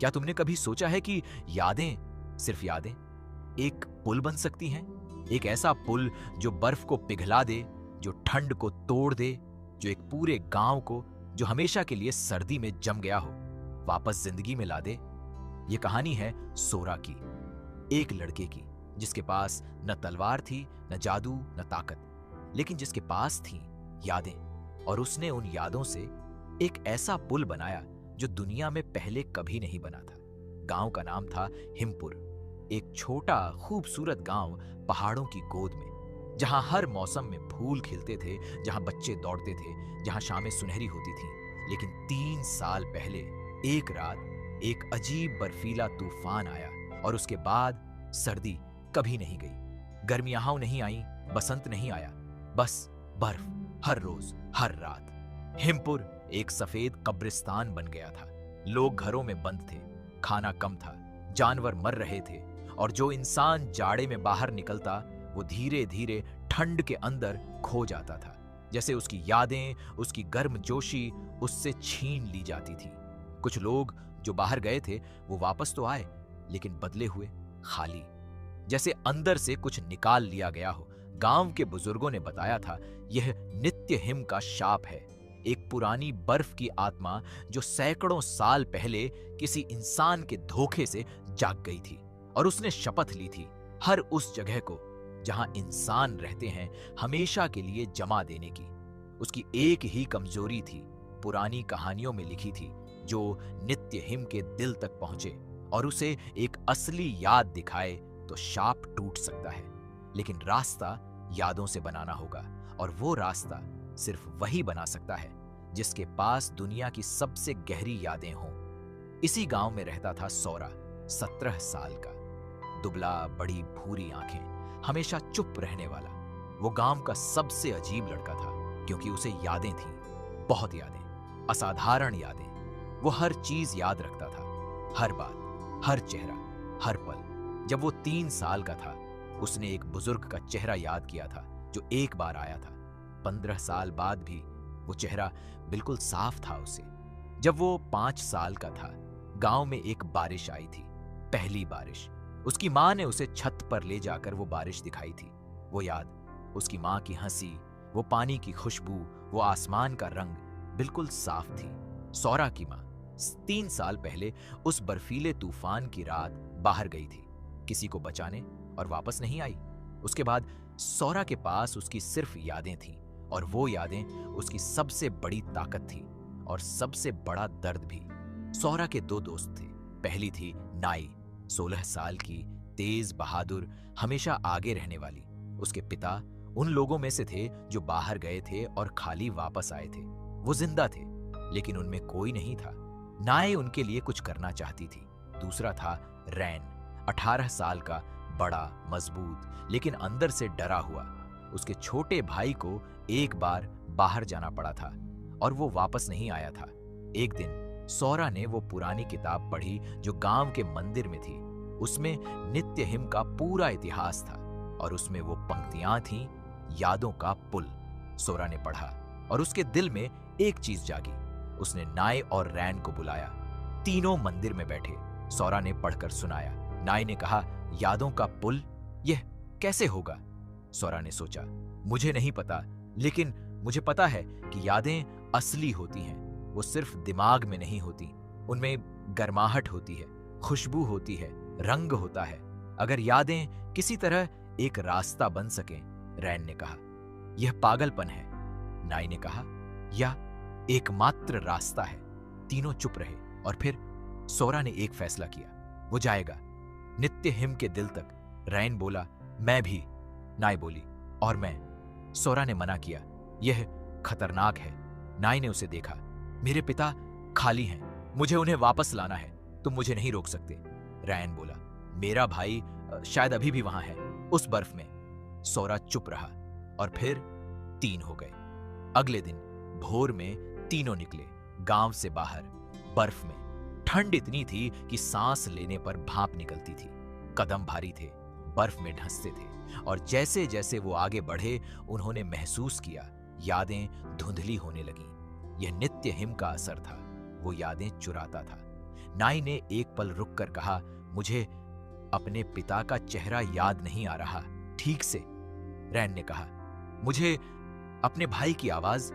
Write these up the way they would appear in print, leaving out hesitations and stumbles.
क्या तुमने कभी सोचा है कि यादें, सिर्फ यादें, एक पुल बन सकती हैं? एक ऐसा पुल जो बर्फ को पिघला दे, जो ठंड को तोड़ दे, जो एक पूरे गांव को, जो हमेशा के लिए सर्दी में जम गया हो, वापस जिंदगी में ला दे। ये कहानी है सोरा की, एक लड़के की जिसके पास न तलवार थी, न जादू, न ताकत, लेकिन जिसके पास थी यादें। और उसने उन यादों से एक ऐसा पुल बनाया जो दुनिया में पहले कभी नहीं बना था। गांव का नाम था हिमपुर, एक छोटा खूबसूरत गांव पहाड़ों की गोद में, जहां हर मौसम में फूल खिलते थे, जहां बच्चे दौड़ते थे, जहां शामें सुनहरी होती थीं। लेकिन 3 साल पहले एक रात एक अजीब बर्फीला तूफान आया और उसके बाद सर्दी कभी नहीं गई, गर्मियां नहीं आई, बसंत नहीं आया, बस बर्फ हर रोज हर रात। हिमपुर एक सफेद कब्रिस्तान बन गया था। लोग घरों में बंद थे, खाना कम था, जानवर मर रहे थे, और जो इंसान जाड़े में बाहर निकलता वो धीरे धीरे ठंड के अंदर खो जाता था, जैसे उसकी यादें, उसकी गर्मजोशी उससे छीन ली जाती थी। कुछ लोग जो बाहर गए थे वो वापस तो आए, लेकिन बदले हुए, खाली, जैसे अंदर से कुछ निकाल लिया गया हो। गांव के बुजुर्गों ने बताया था यह नित्य हिम का शाप है, एक पुरानी बर्फ की आत्मा जो सैकड़ों साल पहले किसी इंसान के धोखे से जाग गई थी, और उसने शपथ ली थी हर उस जगह को जहां इंसान रहते हैं हमेशा के लिए जमा देने की। उसकी एक ही कमजोरी थी, पुरानी कहानियों में लिखी थी, जो नित्य हिम के दिल तक पहुंचे और उसे एक असली याद दिखाए तो शाप टूट सकता है। लेकिन रास्ता यादों से बनाना होगा, और वो रास्ता सिर्फ वही बना सकता है जिसके पास दुनिया की सबसे गहरी यादें हों। इसी गांव में रहता था सोरा, 17 साल का, दुबला, बड़ी भूरी आंखें, हमेशा चुप रहने वाला। वो गांव का सबसे अजीब लड़का था, क्योंकि उसे यादें थीं, बहुत यादें, असाधारण यादें। वो हर चीज याद रखता था, हर बात, हर चेहरा, हर पल। जब वो 3 साल का था, उसने एक बुजुर्ग का चेहरा याद किया था जो एक बार आया था। 15 साल बाद भी वो चेहरा बिल्कुल साफ था उसे। जब वो 5 साल का था, गांव में एक बारिश आई थी, पहली बारिश। उसकी माँ ने उसे छत पर ले जाकर वो बारिश दिखाई थी। वो याद, उसकी माँ की हंसी, वो पानी की खुशबू, वो आसमान का रंग बिल्कुल साफ थी। सोरा की माँ 3 साल पहले उस बर्फीले तूफान की रात बाहर गई थी किसी को बचाने, और वापस नहीं आई। उसके बाद सोरा के पास उसकी सिर्फ यादें थीं, और वो यादें उसकी सबसे बड़ी ताकत थी और सबसे बड़ा दर्द भी। सोरा के 2 दोस्त थे। पहली थी नाई, 16 साल की, तेज, बहादुर, हमेशा आगे रहने वाली। उसके पिता उन लोगों में से थे जो बाहर गए थे और खाली वापस आए थे। वो जिंदा थे, लेकिन उनमें कोई नहीं था। नाई उनके लिए कुछ करना चाहती थी। दूसरा था रैन, 18 साल का, बड़ा, मजबूत, लेकिन अंदर से डरा हुआ। उसके छोटे भाई को एक बार बाहर जाना पड़ा था और वो वापस नहीं आया था। एक दिन सोरा ने वो पुरानी किताब पढ़ी जो गांव के मंदिर में थी। उसमें नित्य हिम का पूरा इतिहास था, और उसमें वो पंक्तियां थीं, यादों का पुल। सोरा ने पढ़ा और उसके दिल में एक चीज जागी। उसने नाई और रैन को बुलाया। तीनों मंदिर में बैठे। सोरा ने पढ़कर सुनाया। नाई ने कहा, यादों का पुल, यह कैसे होगा? सोरा ने सोचा, मुझे नहीं पता, लेकिन मुझे पता है कि यादें असली होती हैं। वो सिर्फ दिमाग में नहीं होती, उनमें गर्माहट होती है, खुशबू होती है, रंग होता है। अगर यादें किसी तरह एक रास्ता बन सकें, रैन ने कहा, यह पागलपन है। नाई ने कहा, या एकमात्र रास्ता है। तीनों चुप रहे, और फिर सोरा ने एक फैसला किया, वो जाएगा नित्य हिम के दिल तक। रैन बोला, मैं भी। नाई बोली, और मैं। सोरा ने मना किया, यह खतरनाक है। नाई ने उसे देखा, मेरे पिता खाली हैं, मुझे उन्हें वापस लाना है, तुम मुझे नहीं रोक सकते। रैन बोला, मेरा भाई शायद अभी भी वहां है, उस बर्फ में। सोरा चुप रहा, और फिर 3 हो गए। अगले दिन भोर में तीनों निकले, गांव से बाहर, बर्फ में। ठंड इतनी थी कि सांस लेने पर भाप निकलती थी। कदम भारी थे, बर्फ में ढंसते थे, और जैसे जैसे वो आगे बढ़े, उन्होंने महसूस किया यादें धुंधली होने लगीं। यह नित्य हिम का असर था, वो यादें चुराता था। नाई ने एक पल रुक कर कहा, मुझे अपने पिता का चेहरा याद नहीं आ रहा ठीक से। रैन ने कहा, मुझे अपने भाई की आवाज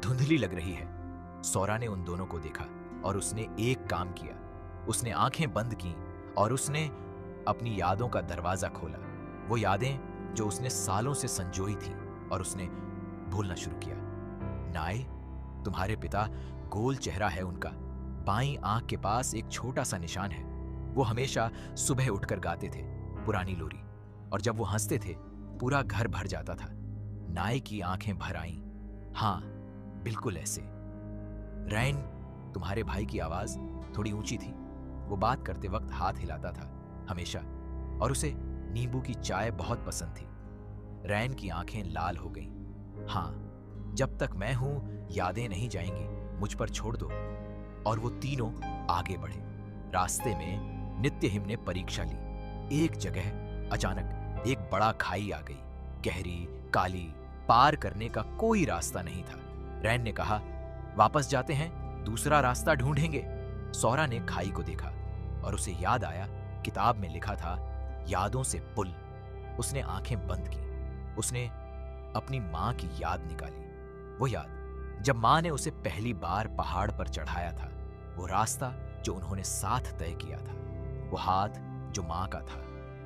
धुंधली लग रही है। सौरा ने उन दोनों को देखा और उसने एक काम किया। उसने आंखें बंद की और उसने अपनी यादों का दरवाजा खोला। वो यादें जो उसने सालों से संजोई थी, और उसने भूलना शुरू किया। नाई, तुम्हारे पिता, गोल चेहरा है उनका, बाईं आंख के पास एक छोटा सा निशान है। वो हमेशा सुबह उठकर गाते थे पुरानी लोरी, और जब वो हंसते थे पूरा घर भर जाता था। नाई की आंखें भर आईं। हाँ, बिल्कुल ऐसे। रैन, तुम्हारे भाई की आवाज थोड़ी ऊंची थी। वो बात करते वक्त हाथ हिलाता था हमेशा, और उसे नींबू की चाय बहुत पसंद थी। रैन की आंखें लाल हो गईं। हाँ, जब तक मैं हूं यादें नहीं जाएंगी, मुझ पर छोड़ दो। और वो तीनों आगे बढ़े। रास्ते में नित्यहिम ने परीक्षा ली। एक जगह अचानक एक बड़ा खाई आ गई, गहरी, काली, पार करने का कोई रास्ता नहीं था। रैन ने कहा, वापस जाते हैं, दूसरा रास्ता ढूंढेंगे। सौरा ने खाई को देखा और उसे याद आया, किताब में लिखा था, यादों से पुल। उसने आंखें बंद की। उसने अपनी मां की याद निकाली। वो याद जब मां ने उसे पहली बार पहाड़ पर चढ़ाया था, वो रास्ता जो उन्होंने साथ तय किया था, वो हाथ जो मां का था,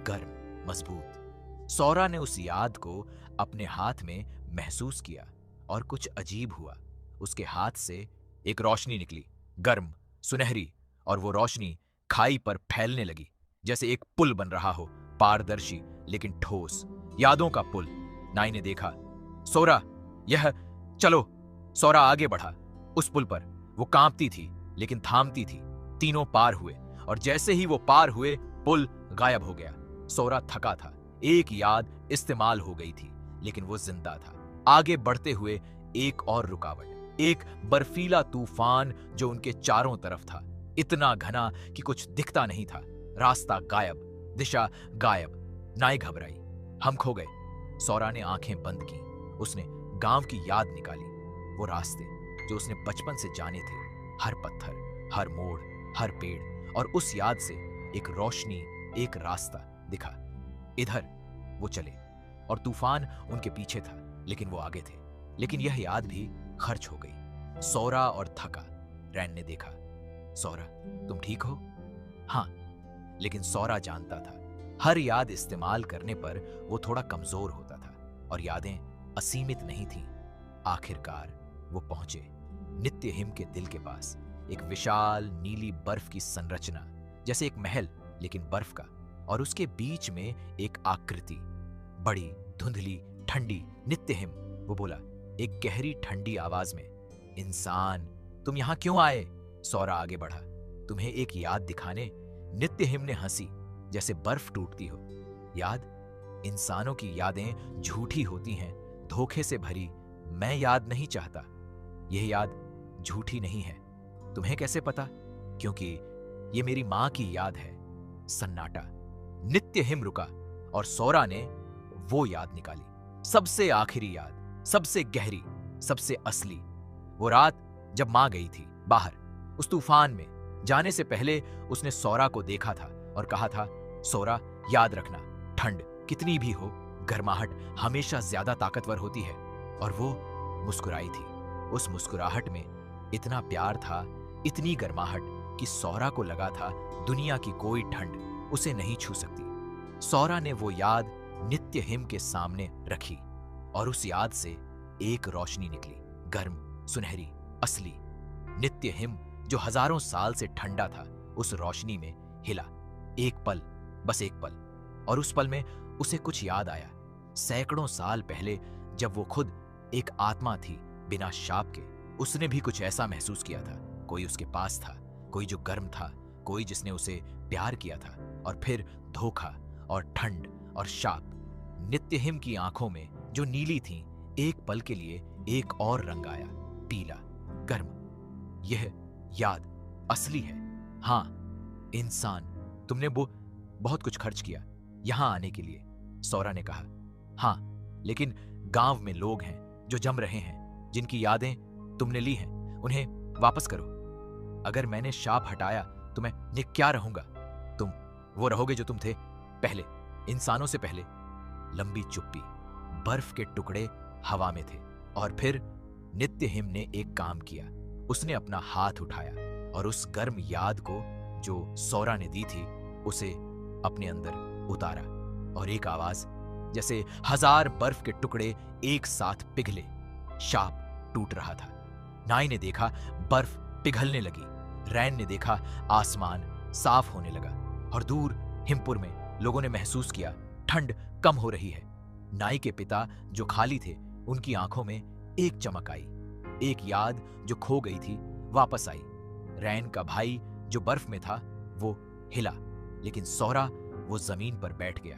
गर्म, मजबूत। सौरा ने उस याद को अपने हाथ में महसूस किया और कुछ अजीब हुआ। उसके हाथ से एक रोशनी निकली, गर्म, सुनहरी, और वो रोशनी खाई पर फैलने लगी, जैसे एक पुल बन रहा हो, पारदर्शी लेकिन ठोस, यादों का पुल। नाई ने देखा, सोरा, यह, चलो। सौरा आगे बढ़ा। उस पुल पर वो कांपती थी लेकिन थामती थी। तीनों पार हुए, और जैसे ही वो पार हुए पुल गायब हो गया। सौरा थका था। एक याद इस्तेमाल हो गई थी, लेकिन वो जिंदा था। आगे बढ़ते हुए एक और रुकावट, एक बर्फीला तूफान जो उनके चारों तरफ था, इतना घना कि कुछ दिखता नहीं था। रास्ता गायब, दिशा गायब। नाई घबराई, हम खो गए। सौरा ने आंखें बंद की। उसने गांव की याद निकाली, वो रास्ते जो उसने बचपन से जाने थे, हर पत्थर, हर मोड़, हर पेड़, और उस याद से एक रोशनी, एक रास्ता दिखा। इधर वो चले, और तूफान उनके पीछे था, लेकिन वो आगे थे। लेकिन यह याद भी खर्च हो गई। सौरा और थका। रैन ने देखा, सौरा, तुम ठीक हो? हाँ, लेकिन सौरा जानता था, हर याद इस्तेमाल करने पर वो थोड़ा कमजोर होता था, और यादें असीमित नहीं थीं। आखिरकार वो पहुंचे नित्यहिम के दिल के पास। एक विशाल नीली बर्फ की संरचना, जैसे एक महल लेकिन बर्फ का, और उसके बीच में एक आकृति, बड़ी, धुंधली, ठंडी। नित्यहिम, वो बोला एक गहरी ठंडी आवाज में, इंसान, तुम यहां क्यों आए? सौरा आगे बढ़ा, तुम्हें एक याद दिखाने। नित्यहिम ने हंसी, जैसे बर्फ टूटती हो। याद? इंसानों की यादें झूठी होती हैं, धोखे से भरी। मैं याद नहीं चाहता। यह याद झूठी नहीं है। तुम्हें कैसे पता? क्योंकि ये मेरी मां की याद है। सन्नाटा। नित्यहिम रुका, और सौरा ने वो याद निकाली, सबसे आखिरी याद, सबसे गहरी, सबसे असली। वो रात जब मां गई थी बाहर, उस तूफान में। जाने से पहले उसने सौरा को देखा था और कहा था, सौरा, याद रखना, ठंड कितनी भी हो, गर्माहट हमेशा ज्यादा ताकतवर होती है। और वो मुस्कुराई थी। उस मुस्कुराहट में इतना प्यार था, इतनी गर्माहट, कि सौरा को लगा था दुनिया की कोई ठंड उसे नहीं छू सकती। सौरा ने वो याद नित्यहिम के सामने रखी, और उस याद से एक रोशनी निकली, गर्म, सुनहरी, असली। नित्यहिम, जो हजारों साल से ठंडा था, उस रोशनी में हिला। एक पल, बस एक पल, और उस पल में उसे कुछ याद आया। सैकड़ों साल पहले, जब वो खुद एक आत्मा थी, बिना शाप के, उसने भी कुछ ऐसा महसूस किया था। कोई उसके पास था, कोई जो गर्म था, कोई जिसने उसे प्यार किया था, और फिर धोखा और ठंड और शाप। नित्यहिम की आंखों में, जो नीली थीं, एक पल के लिए एक और रंग आया, पीला, गर्म। यह याद असली है। हाँ, इंसान, तुमने वो बहुत कुछ खर्च किया यहां आने के लिए, सौरा ने कहा। हाँ, लेकिन गांव में लोग हैं जो जम रहे हैं, जिनकी यादें तुमने ली हैं, उन्हें वापस करो। अगर मैंने शाप हटाया तो मैं क्या रहूंगा? तुम वो रहोगे जो तुम थे पहले, इंसानों से पहले। लंबी चुप्पी। बर्फ के टुकड़े हवा में थे। और फिर नित्यहिम ने एक काम किया। उसने अपना हाथ उठाया और उस गर्म याद को जो सौरा ने दी थी उसे अपने अंदर उतारा। और एक आवाज, जैसे 1000 बर्फ के टुकड़े एक साथ पिघले। शाप टूट रहा था। नाई ने देखा बर्फ पिघलने लगी। रैन ने देखा आसमान साफ होने लगा। और दूर हिमपुर में लोगों ने महसूस किया ठंड कम हो रही है। नाई के पिता जो खाली थे, उनकी आंखों में एक चमक आई। एक याद जो खो गई थी वापस आई। रैन का भाई जो बर्फ में था वो हिला, लेकिन सौरा वो जमीन पर बैठ गया।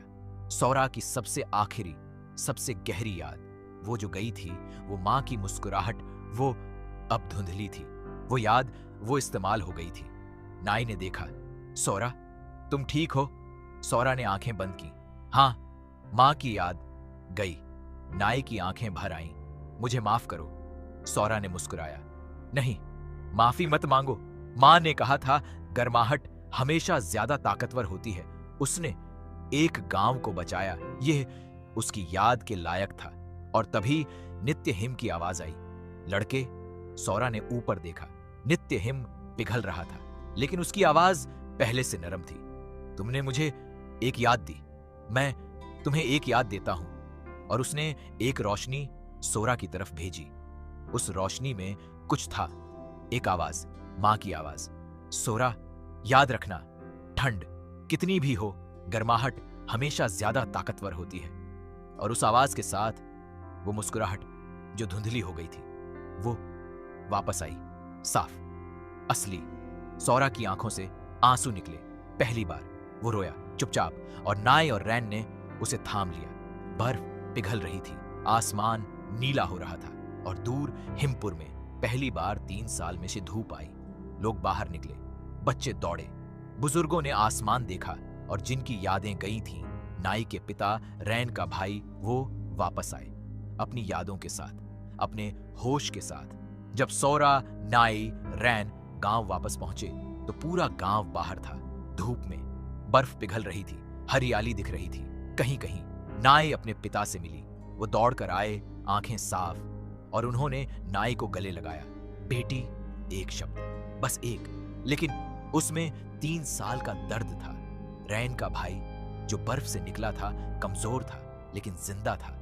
सौरा की सबसे आखिरी, सबसे गहरी याद, वो जो गई थी, वो मां की मुस्कुराहट, वो अब धुंधली थी। वो याद वो इस्तेमाल हो गई थी। नाई ने देखा, सौरा तुम ठीक हो? सौरा ने आंखें बंद की। हां, मां की याद गई। नाई की आंखें भर आईं। मुझे माफ करो, सौरा ने मुस्कुराया। नहीं, माफी मत मांगो। मां ने कहा था गर्माहट हमेशा ज्यादा ताकतवर होती है। उसने एक गांव को बचाया। यह उसकी याद के लायक था। और तभी नित्यहिम की आवाज आई। लड़के, सौरा ने ऊपर देखा। नित्यहिम पिघल रहा था, लेकिन उसकी आवाज पहले से नरम थी। तुमने मुझे एक याद दी, मैं तुम्हें एक याद देता हूं। और उसने एक रोशनी सोरा की तरफ भेजी। उस रोशनी में कुछ था। एक आवाज, मां की आवाज। सोरा, याद रखना, ठंड कितनी भी हो, गर्माहट हमेशा ज्यादा ताकतवर होती है। और उस आवाज के साथ वो मुस्कुराहट जो धुंधली हो गई थी, वो वापस आई, साफ, असली। सौरा की आंखों से आंसू निकले। पहली बार वो रोया चुपचाप, और नाई और रैन ने उसे थाम लिया। बर्फ पिघल रही थी, आसमान नीला हो रहा था, और दूर हिमपुर में पहली बार 3 साल में से धूप आई। लोग बाहर निकले, बच्चे दौड़े, बुजुर्गों ने आसमान देखा, और जिनकी यादें गई थीं, नाई के पिता, रैन का भाई, वो वापस आए अपनी यादों के साथ, अपने होश के साथ। जब सौरा, नाई, रैन गांव वापस पहुंचे तो पूरा गांव बाहर था, धूप में। बर्फ पिघल रही थी, हरियाली दिख रही थी कहीं कहीं। नाई अपने पिता से मिली। वो दौड़कर आए, आंखें साफ, और उन्होंने नाई को गले लगाया। बेटी, एक शब्द, बस एक, लेकिन उसमें 3 साल का दर्द था। रैन का भाई जो बर्फ से निकला था, कमजोर था लेकिन जिंदा था।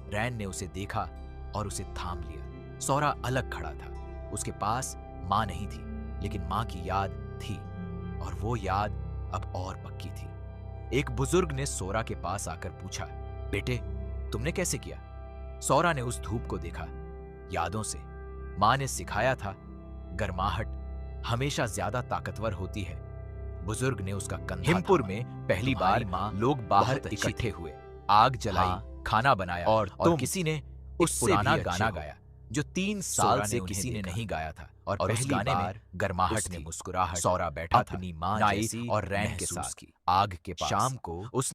रैन ने उसे देखा और उसे थाम लिया। सौरा अलग खड़ा था। उसके पास मां नहीं थी, लेकिन मां की याद थी, और वो याद अब और पक्की थी। एक बुजुर्ग ने सौरा के पास आकर पूछा, बेटे, तुमने कैसे किया? सौरा ने उस धूप को देखा, यादों से। मां ने सिखाया था, गर्माहट हमेशा ज्यादा ताकतवर होती है। बुजुर्ग ने उसका कंधा। हिमपुर में पहली बार लोग बाहर इकट्ठे हुए, आग जलाई, खाना बनाया, और किसी ने उस पुराना गाना गाया जो 3 साल से किसी ने नहीं गाया था। और उस गाने में गर्माहट ने मुस्कुराहट। सौरा बैठा अपनी मां जैसी और रैन के साथ आग के पास। शाम को उस